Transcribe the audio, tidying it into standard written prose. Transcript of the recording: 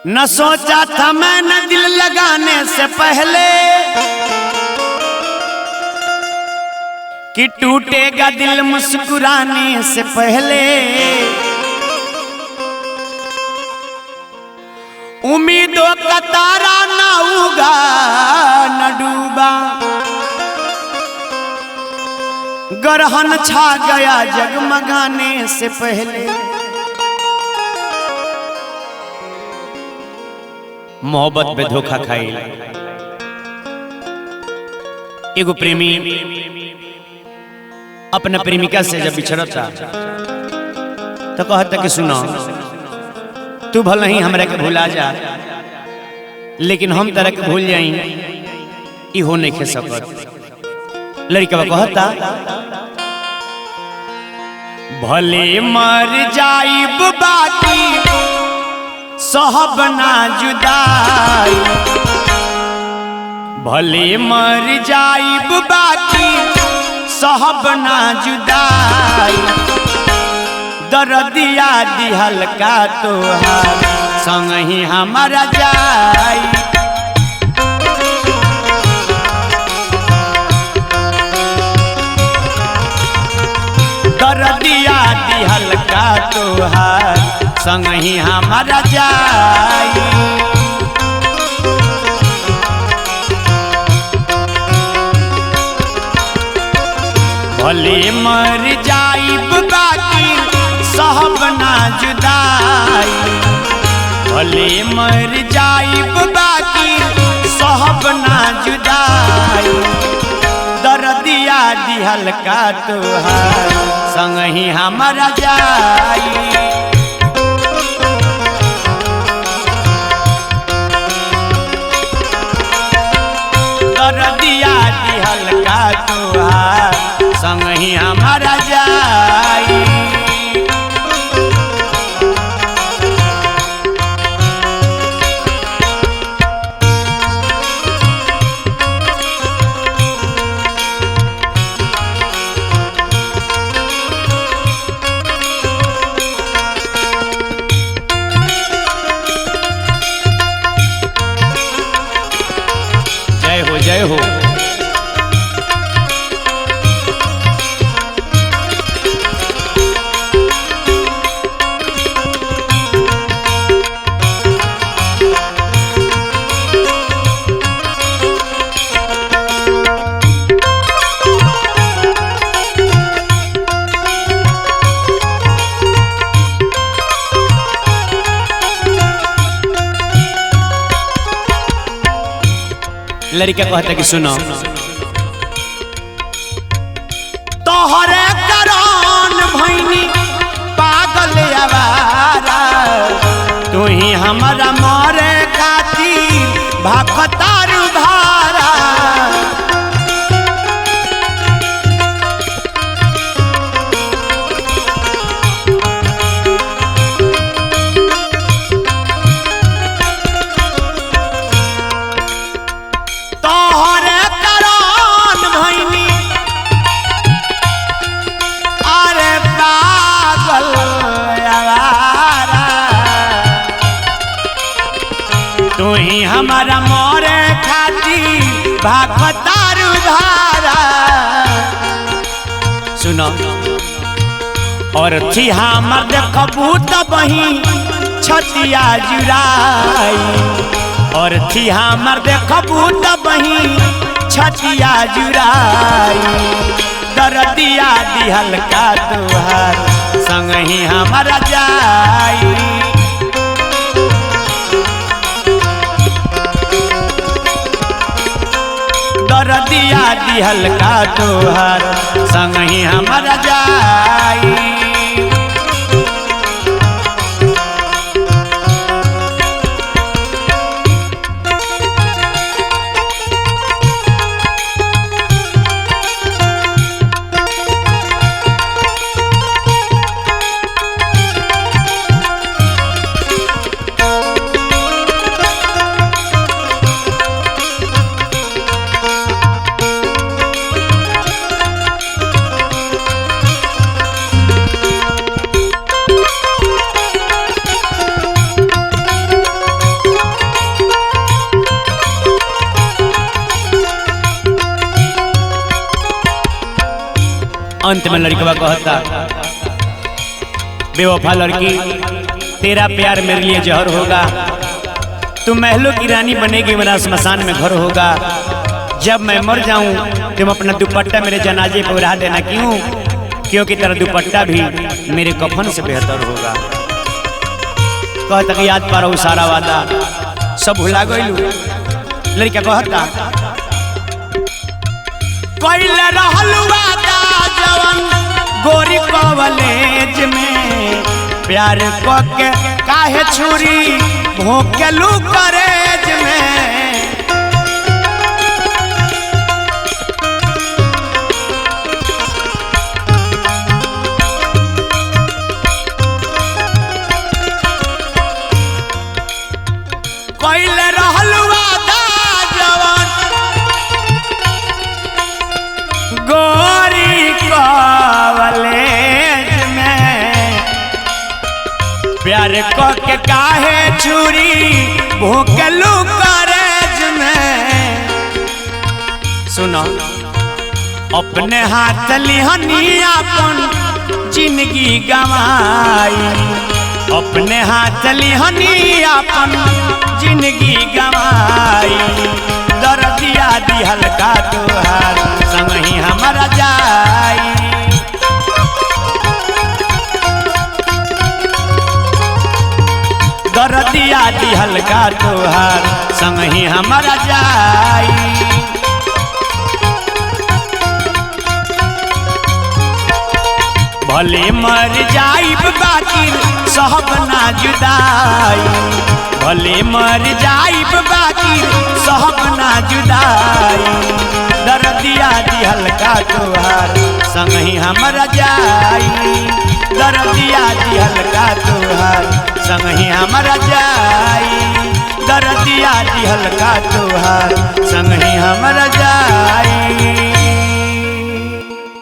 न सोचा था मैंने दिल लगाने से पहले कि टूटेगा दिल मुस्कुराने से पहले। उम्मीदों का तारा ना उगा न डूबा, ग्रहण छा गया जगमगाने से पहले। मोहब्बत में धोखा खाई एगो प्रेमी अपने प्रेमिका से जब बिछड़ता तो कहता कि सुनो तू भले ही हमरा के भुला जा, लेकिन हम तरह के भूल जाई इहो नहीं खे सकत। लड़का कहता भले मर जाइब बाकी सहब ना जुदाई, भले मर जाइब बाकी सहब ना जुदाई। दर्दिया दिहल का तोहार संग ही हमारा जाई। दर्दिया दिहल का तोहार संग ही हमारा जाई। भले मर जाइब बाकी सहब ना जुदाई, भले मर जाइब बाकी सहब ना जुदाई। दर्दिया दिहल का तोहार संग ही हमारा जाई। दर्दिया दिहल का तोहार संग ही हमारा जाई। जय हो जय हो। लड़का कहता कि सुनो तोहरे करान भैनी पागल आवारा, तू ही हमारा मरे खातिर भाखतार भारा। तू ही हमारा मोरे खातिर भाखतार धारा। सुनो और थी हमर देखबू त बही छतिया जुराई, और थी हमर देखबू त बही छतिया जुराई। दर्दिया दिहल का तोहार संग ही हमारा जाई। दर्दिया दिहल का तोहार संग ही हमारा जाई। अंत में लड़कवा कहता, बेवफा लड़की, तेरा प्यार मेरे लिए जहर होगा, तुम महलों की रानी बनेगी, मेरा स्मशान में घर होगा। जब मैं मर जाऊं तुम अपना दुपट्टा मेरे जनाजे पर उड़ा देना। क्यों? क्योंकि तेरा दुपट्टा भी मेरे कफन से बेहतर होगा। कहता कि याद पारो सारा वादा सब भुला गइलू। लड़का कहता, कइले रहलू वादा जवन गोरी कॉलेज में, प्यार के काहे छुरी भोंकेलू करेज में। कइले रहलू वादा जवन गोरी कॉलेज में, प्यार के काहे छुरी भोंकेलू करेज में। सुनो, अपने हाथ लिहनी अपन जिंदगी गवाई, अपने हाथ लिहनी अपन जिंदगी गवाई। दर्दिया दिहल का तोहार संग ही हमारा जाई। दर्दिया दिहल का तोहार संग ही हमारा जाई। भले मर जाइब बाकी सहब ना जुदाई, भले मर जाइब बाकी सहब ना जुदाई। दर्दिया दिहल का तोहार संग ही हमारा जाई। दर्दिया दिहल का तोहार संग ही हमारा जाई। दर्दिया दिहल का तोहार संग ही हमारा जाई।